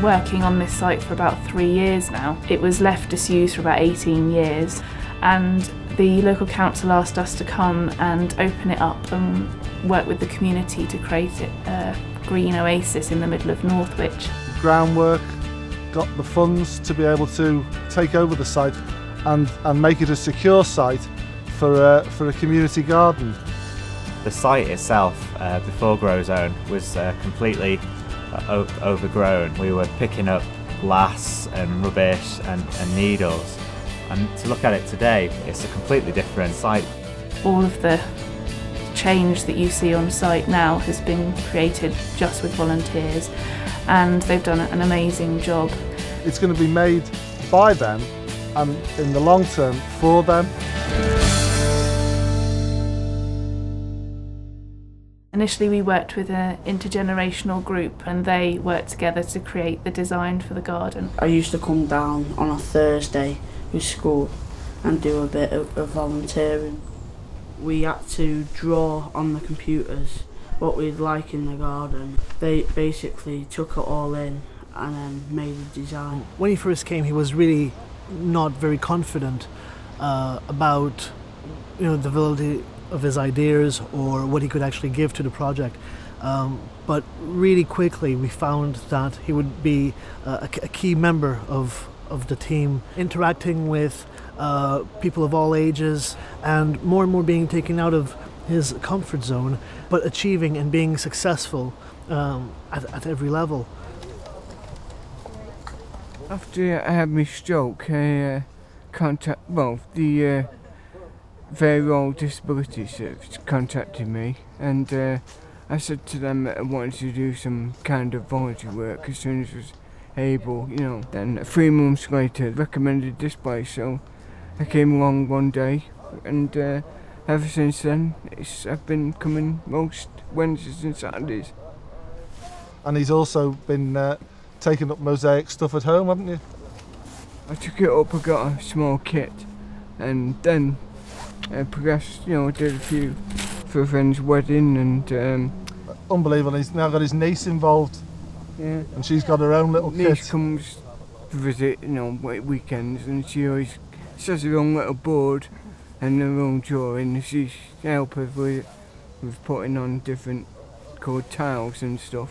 working on this site for about 3 years now. It was left disused for about 18 years, and the local council asked us to come and open it up and work with the community to create a green oasis in the middle of Northwich. Groundwork got the funds to be able to take over the site and make it a secure site for a community garden. The site itself, before Grozone, was completely overgrown. We were picking up glass and rubbish and needles, and to look at it today, it's a completely different site. All of the change that you see on site now has been created just with volunteers, and they've done an amazing job. It's going to be made by them and in the long term for them. Initially we worked with an intergenerational group, and they worked together to create the design for the garden. I used to come down on a Thursday with school and do a bit of volunteering. We had to draw on the computers what we'd like in the garden. They basically took it all in and then made a design. When he first came, he was really not very confident about the validity of his ideas or what he could actually give to the project. But really quickly we found that he would be a key member of the team, interacting with people of all ages and more being taken out of his comfort zone, but achieving and being successful at every level. After I had my stroke, I the very old disability service contacted me, and I said to them that I wanted to do some kind of volunteer work as soon as I was able, Then 3 months later, recommended this place, so I came along one day, and ever since then, I've been coming most Wednesdays and Saturdays. And he's also been taking up mosaic stuff at home, haven't you? I took it up, I got a small kit, and then I progressed, did a few for a friend's wedding, and unbelievable, he's now got his niece involved. Yeah. And she's got her own little kit. Niece comes to visit, weekends, and she always has her own little board and her own drawing. She helps us with putting on different coloured tiles and stuff.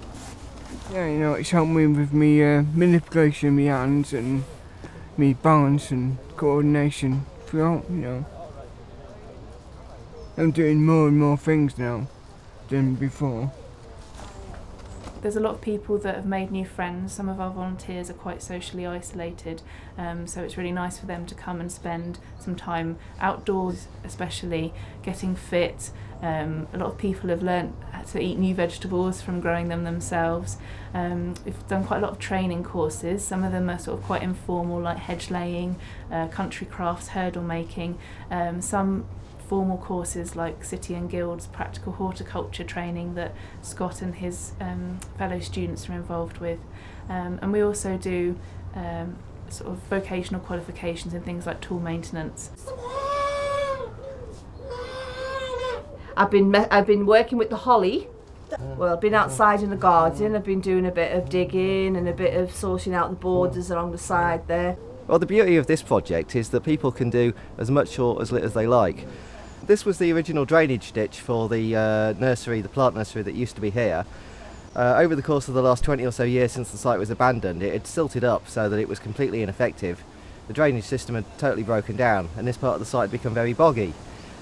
Yeah, it's helped me with me manipulation of my hands and me balance and coordination throughout, I'm doing more and more things now than before. There's a lot of people that have made new friends. Some of our volunteers are quite socially isolated, so it's really nice for them to come and spend some time outdoors, especially getting fit. A lot of people have learnt to eat new vegetables from growing them themselves. We've done quite a lot of training courses. Some of them are sort of quite informal, like hedge laying, country crafts, hurdle making. Some formal courses like City and Guild's practical horticulture training that Scott and his fellow students are involved with. And we also do sort of vocational qualifications in things like tool maintenance. I've been working with the holly. Well, I've been outside in the garden, I've been doing a bit of digging and a bit of sorting out the borders along the side there. Well, the beauty of this project is that people can do as much or as little as they like. This was the original drainage ditch for the nursery, the plant nursery that used to be here. Over the course of the last 20 or so years since the site was abandoned, it had silted up so that it was completely ineffective. The drainage system had totally broken down, and this part of the site had become very boggy.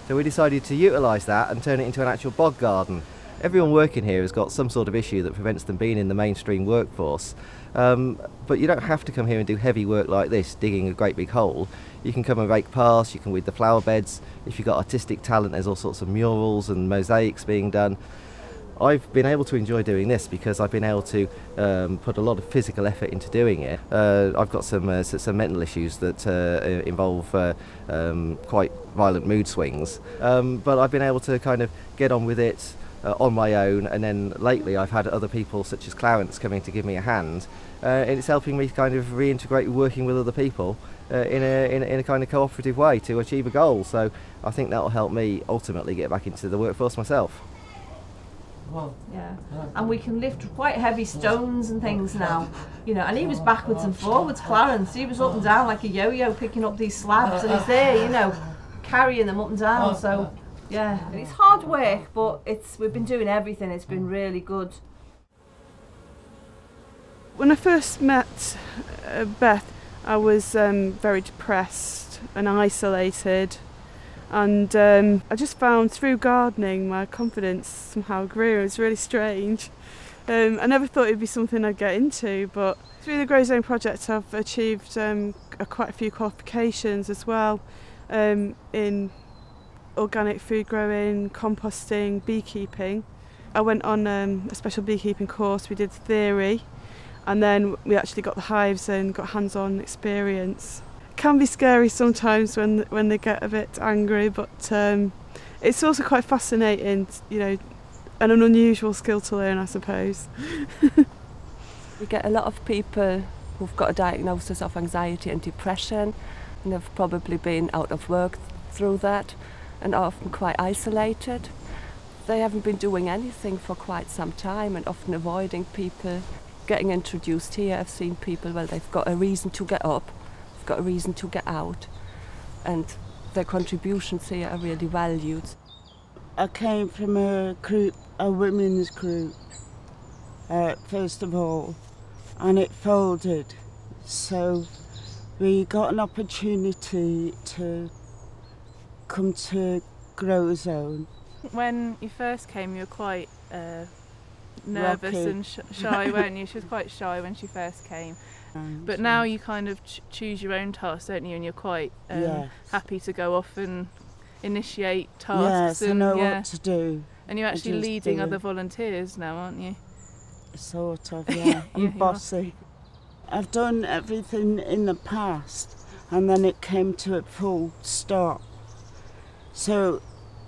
So we decided to utilise that and turn it into an actual bog garden. Everyone working here has got some sort of issue that prevents them being in the mainstream workforce. But you don't have to come here and do heavy work like this, digging a great big hole. You can come and rake paths, you can weed the flower beds. If you've got artistic talent, there's all sorts of murals and mosaics being done. I've been able to enjoy doing this because I've been able to put a lot of physical effort into doing it. I've got some mental issues that involve quite violent mood swings, but I've been able to kind of get on with it on my own, and then lately I've had other people such as Clarence coming to give me a hand, and it's helping me kind of reintegrate working with other people in a kind of cooperative way to achieve a goal. So I think that will help me ultimately get back into the workforce myself. Yeah, and we can lift quite heavy stones and things now, you know, and he was backwards and forwards, Clarence. He was up and down like a yo-yo picking up these slabs, and he's there, you know, carrying them up and down. So yeah, it's hard work, but we've been doing everything. It's been really good. When I first met Beth, I was very depressed and isolated, and I just found through gardening my confidence somehow grew. It was really strange. I never thought it'd be something I'd get into, but through the Grozone project I've achieved quite a few qualifications as well, in organic food growing, composting, beekeeping. I went on a special beekeeping course. We did theory, and then we actually got the hives and got hands-on experience. It can be scary sometimes when they get a bit angry, but it's also quite fascinating, you know, and an unusual skill to learn, I suppose. We get a lot of people who've got a diagnosis of anxiety and depression, and have probably been out of work through that, and are often quite isolated. They haven't been doing anything for quite some time, and often avoiding people. Getting introduced here, I've seen people, well, they've got a reason to get up, they've got a reason to get out, and their contributions here are really valued. I came from a women's group, first of all, and it folded. So we got an opportunity to come to Grozone. When you first came, you were quite nervous Rocky. and shy, weren't you? She was quite shy when she first came. But now you kind of choose your own tasks, don't you? And you're quite Yes. happy to go off and initiate tasks. Yes, I and, know what to do. And you're actually just leading do it. other volunteers now, aren't you? Sort of, yeah. I'm you are. bossy. I've done everything in the past, and then it came to a full stop. So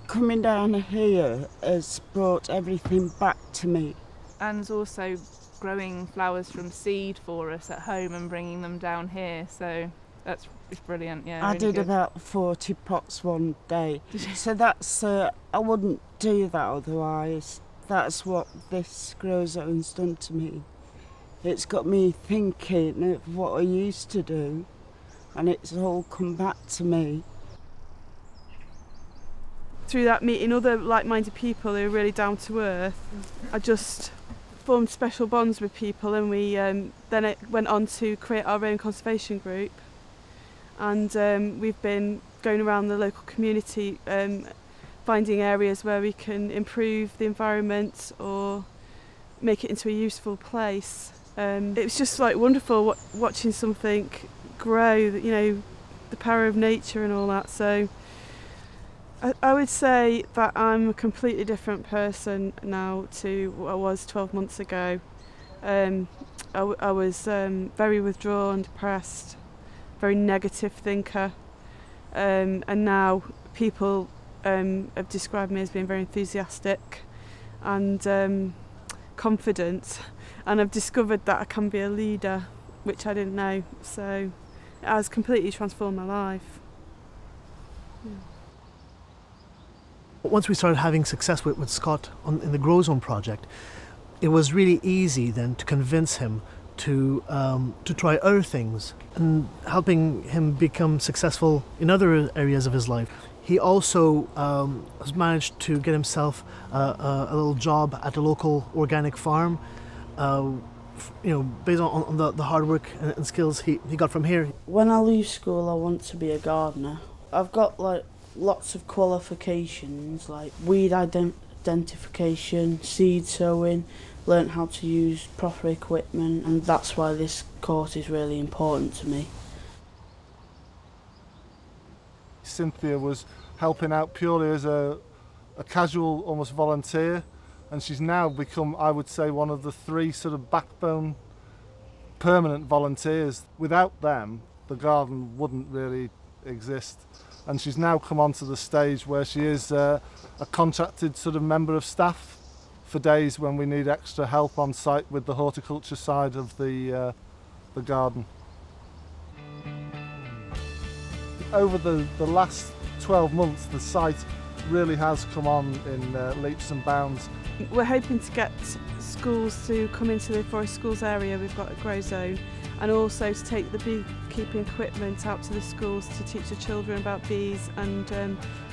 coming down here has brought everything back to me. And also growing flowers from seed for us at home and bringing them down here, so it's brilliant. Yeah, I really did good. about 40 pots one day, so that's I wouldn't do that otherwise. That's what this Grozone's done to me. It's got me thinking of what I used to do, and it's all come back to me. Through that, meeting other like-minded people who are really down to earth, I just formed special bonds with people, and we then it went on to create our own conservation group, and we've been going around the local community finding areas where we can improve the environment or make it into a useful place. It was just like wonderful watching something grow, you know, the power of nature and all that. So I would say that I'm a completely different person now to what I was 12 months ago. I was very withdrawn, depressed, very negative thinker, and now people have described me as being very enthusiastic and confident, and I've discovered that I can be a leader, which I didn't know, so it has completely transformed my life. Yeah. Once we started having success with Scott in the Grozone project, it was really easy then to convince him to try other things, and helping him become successful in other areas of his life. He also has managed to get himself a little job at a local organic farm, you know, based on the hard work and skills he got from here. When I leave school, I want to be a gardener. I've got like lots of qualifications, like weed identification, seed sowing, learnt how to use proper equipment, and that's why this course is really important to me. Cynthia was helping out purely as a casual, almost volunteer, and she's now become, I would say, one of the 3 sort of backbone permanent volunteers. Without them, the garden wouldn't really exist. And she's now come onto the stage where she is a contracted sort of member of staff for days when we need extra help on site with the horticulture side of the garden. Over the last 12 months, the site really has come on in leaps and bounds. We're hoping to get schools to come into the Forest Schools area we've got at Grozone, and also to take the beekeeping equipment out to the schools to teach the children about bees and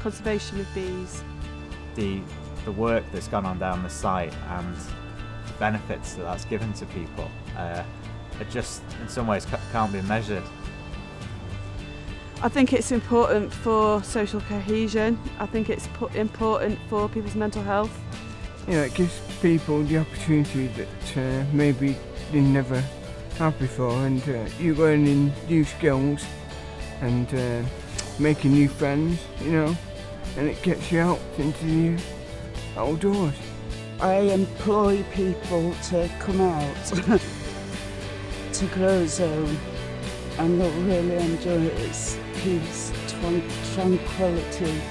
conservation of bees. The work that's gone on down the site and the benefits that that's given to people are just in some ways can't be measured. I think it's important for social cohesion. I think it's important for people's mental health. Yeah, it gives people the opportunity that maybe they never had before, and you're learning new skills and making new friends, you know, and it gets you out into the outdoors. I employ people to come out to Grozone, and they'll really enjoy it. It's peace, tranquility.